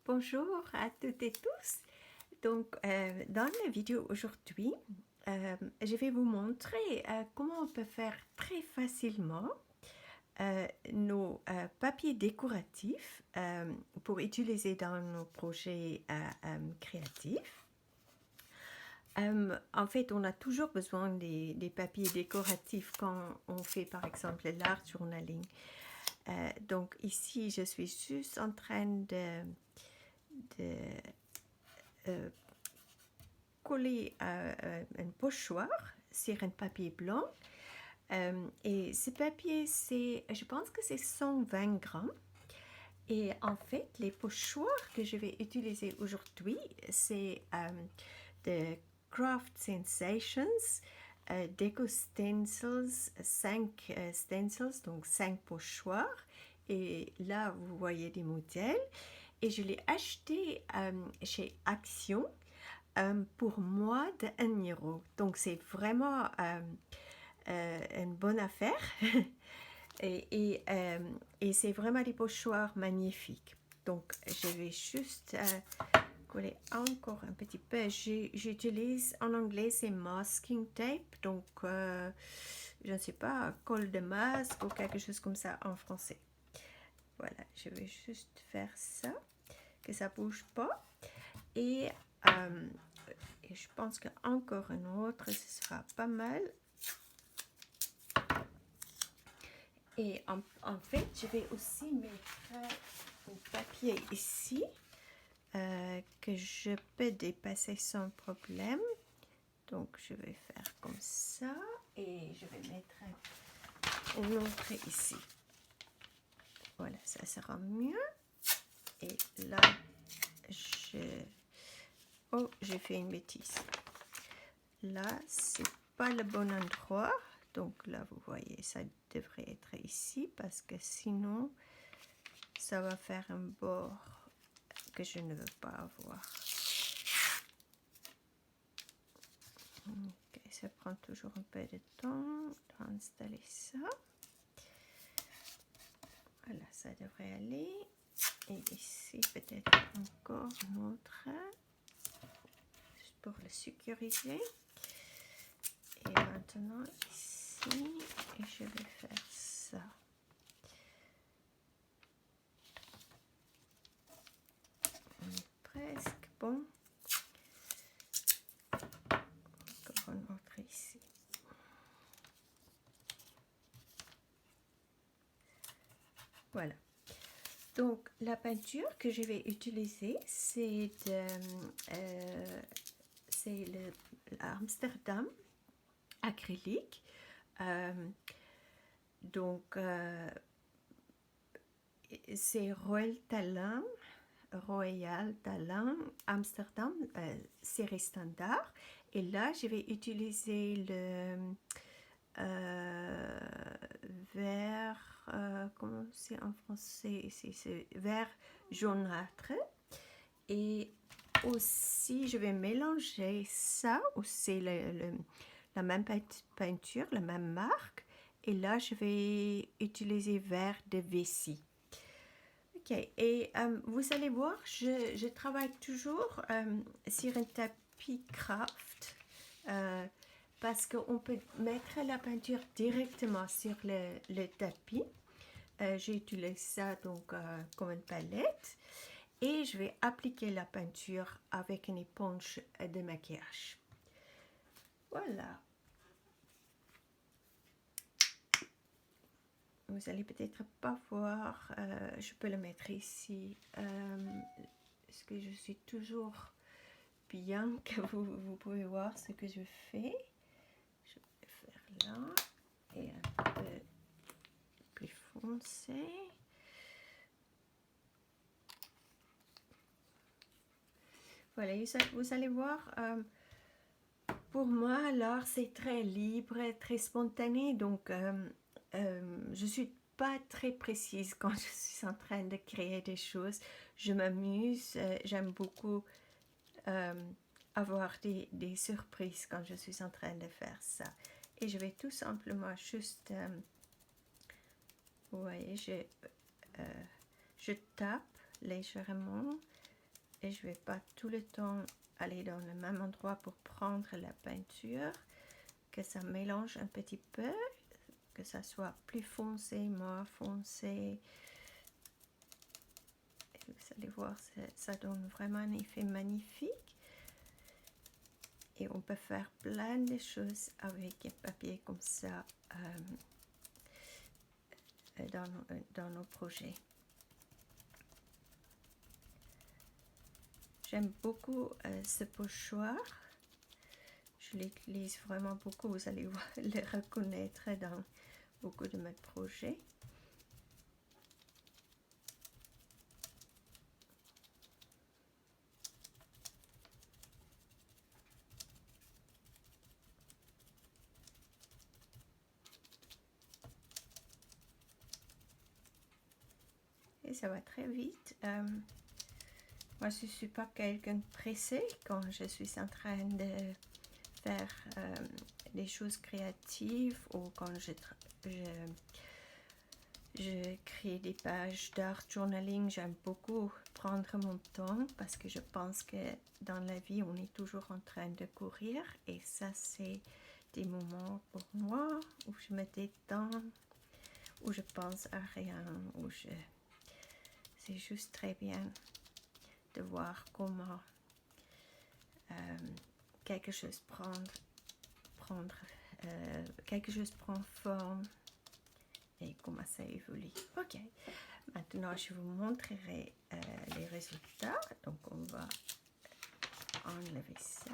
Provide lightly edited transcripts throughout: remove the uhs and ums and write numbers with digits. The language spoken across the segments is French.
Bonjour à toutes et tous. Donc, dans la vidéo aujourd'hui, je vais vous montrer comment on peut faire très facilement nos papiers décoratifs pour utiliser dans nos projets créatifs. En fait, on a toujours besoin des papiers décoratifs quand on fait par exemple l'art journaling. Donc ici, je suis juste en train de coller un pochoir sur un papier blanc. Et ce papier, je pense que c'est 120 grammes. Et en fait, les pochoirs que je vais utiliser aujourd'hui, c'est de Craft Sensations, Deco Stencils, 5 stencils, donc 5 pochoirs. Et là, vous voyez des modèles. Et je l'ai acheté chez Action pour moi de 1 €. Donc c'est vraiment une bonne affaire. et c'est vraiment des pochoirs magnifiques. Donc je vais juste coller encore un petit peu. J'utilise en anglais c'est masking tape. Donc je ne sais pas, colle de masque ou quelque chose comme ça en français. Voilà, je vais juste faire ça, que ça bouge pas. Et je pense qu'encore un autre, ce sera pas mal. Et en fait, je vais aussi mettre un papier ici que je peux dépasser sans problème. Donc, je vais faire comme ça et je vais mettre un autre ici. Voilà, ça sera mieux. Et là, oh, j'ai fait une bêtise. Là, c'est pas le bon endroit. Donc là, vous voyez, ça devrait être ici parce que sinon, ça va faire un bord que je ne veux pas avoir. Ok, ça prend toujours un peu de temps d'installer ça. Voilà, ça devrait aller. Et ici, peut-être encore un autre, juste pour le sécuriser. Et maintenant, ici, et je vais faire ça. On est presque bon. Encore un autre ici. Voilà. Donc, la peinture que je vais utiliser, c'est l'Amsterdam acrylique. Donc, c'est Royal Talent Amsterdam série standard. Et là, je vais utiliser le vert, comment c'est en français ici, c'est vert jaunâtre. Et aussi, je vais mélanger ça, aussi la même peinture, la même marque. Et là, je vais utiliser vert de vessie. Ok, et vous allez voir, je travaille toujours sur un tapis craft parce qu'on peut mettre la peinture directement sur le tapis. J'utilise ça donc comme une palette et je vais appliquer la peinture avec une éponge de maquillage. Voilà. Vous allez peut-être pas voir, je peux le mettre ici. Est-ce que je suis toujours bien que vous pouvez voir ce que je fais? Je vais faire là et un peu plus foncé. Voilà, vous allez voir, pour moi l'art c'est très libre, très spontané, donc je suis pas très précise quand je suis en train de créer des choses. Je m'amuse, j'aime beaucoup avoir des surprises quand je suis en train de faire ça. Et je vais tout simplement juste, vous voyez, je tape légèrement et je vais pas tout le temps aller dans le même endroit pour prendre la peinture, que ça mélange un petit peu, que ça soit plus foncé, moins foncé. Et vous allez voir, ça donne vraiment un effet magnifique. Et on peut faire plein de choses avec un papier comme ça dans nos projets. J'aime beaucoup ce pochoir. Je l'utilise vraiment beaucoup. Vous allez le reconnaître dans beaucoup de mes projets. Et ça va très vite. Moi, je ne suis pas quelqu'un de pressé quand je suis en train de faire des choses créatives ou quand je crée des pages d'art journaling. J'aime beaucoup prendre mon temps parce que je pense que dans la vie, on est toujours en train de courir. Et ça, c'est des moments pour moi où je me détends, où je pense à rien, c'est juste très bien de voir comment quelque chose quelque chose prend forme et comment ça évolue. Ok, maintenant je vous montrerai les résultats. Donc on va enlever ça.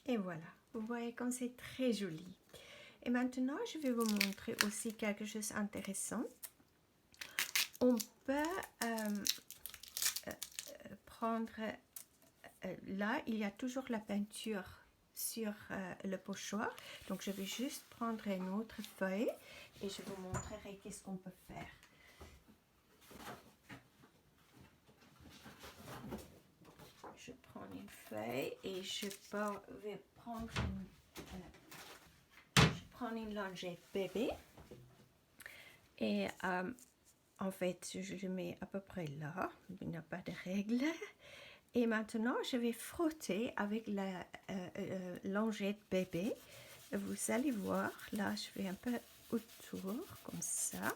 Et voilà, vous voyez comme c'est très joli. Et maintenant, je vais vous montrer aussi quelque chose d'intéressant. On peut prendre, là, il y a toujours la peinture sur le pochoir. Donc, je vais juste prendre une autre feuille et je vous montrerai qu'est-ce qu'on peut faire. Je prends une feuille et je vais prendre une lingette bébé et en fait je le mets à peu près là, il n'y a pas de règle. Et maintenant je vais frotter avec la lingette bébé. Vous allez voir, là je fais un peu autour comme ça.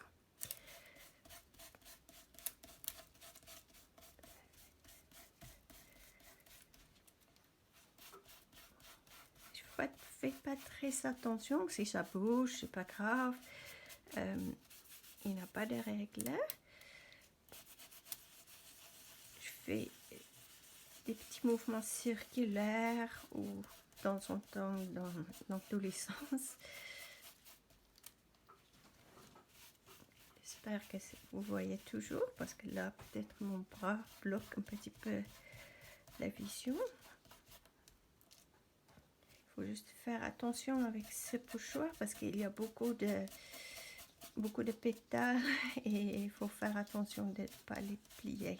Faites pas très attention, si ça bouge, c'est pas grave. Il n'y a pas de règles. Je fais des petits mouvements circulaires ou dans son temps dans tous les sens. J'espère que vous voyez toujours parce que là peut-être mon bras bloque un petit peu la vision. Il faut juste faire attention avec ce pochoir parce qu'il y a beaucoup de pétales et il faut faire attention de ne pas les plier.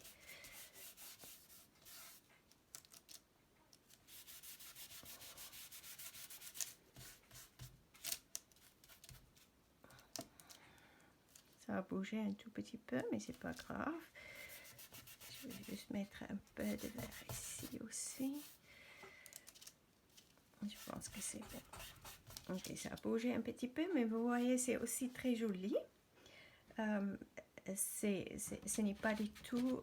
Ça a bougé un tout petit peu, mais c'est pas grave. Je vais juste mettre un peu de verre ici aussi. Je pense que c'est bon. Ok, ça a bougé un petit peu, mais vous voyez, c'est aussi très joli. Ce n'est pas du tout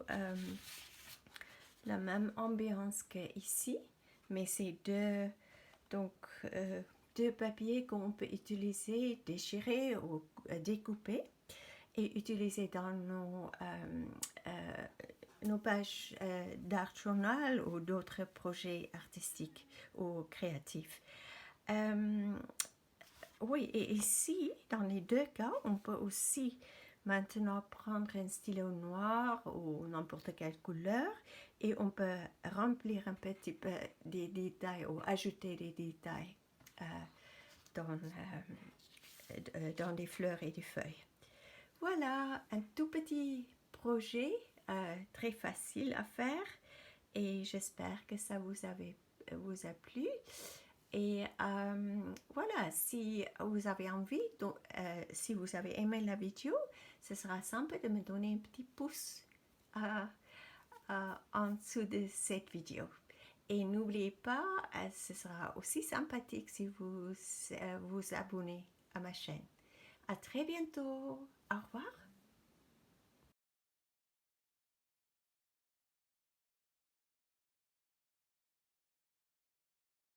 la même ambiance qu'ici, mais c'est deux papiers qu'on peut utiliser, déchirer ou découper et utiliser dans nos pages d'art journal ou d'autres projets artistiques ou créatifs. Oui, et ici, dans les deux cas, on peut aussi maintenant prendre un stylo noir ou n'importe quelle couleur et on peut remplir un petit peu des détails ou ajouter des détails dans des fleurs et des feuilles. Voilà, un tout petit projet très facile à faire et j'espère que ça vous a plu. Et voilà, si vous avez envie, donc, si vous avez aimé la vidéo, ce sera sympa de me donner un petit pouce en dessous de cette vidéo. Et n'oubliez pas, ce sera aussi sympathique si vous vous abonnez à ma chaîne. À très bientôt. Au revoir.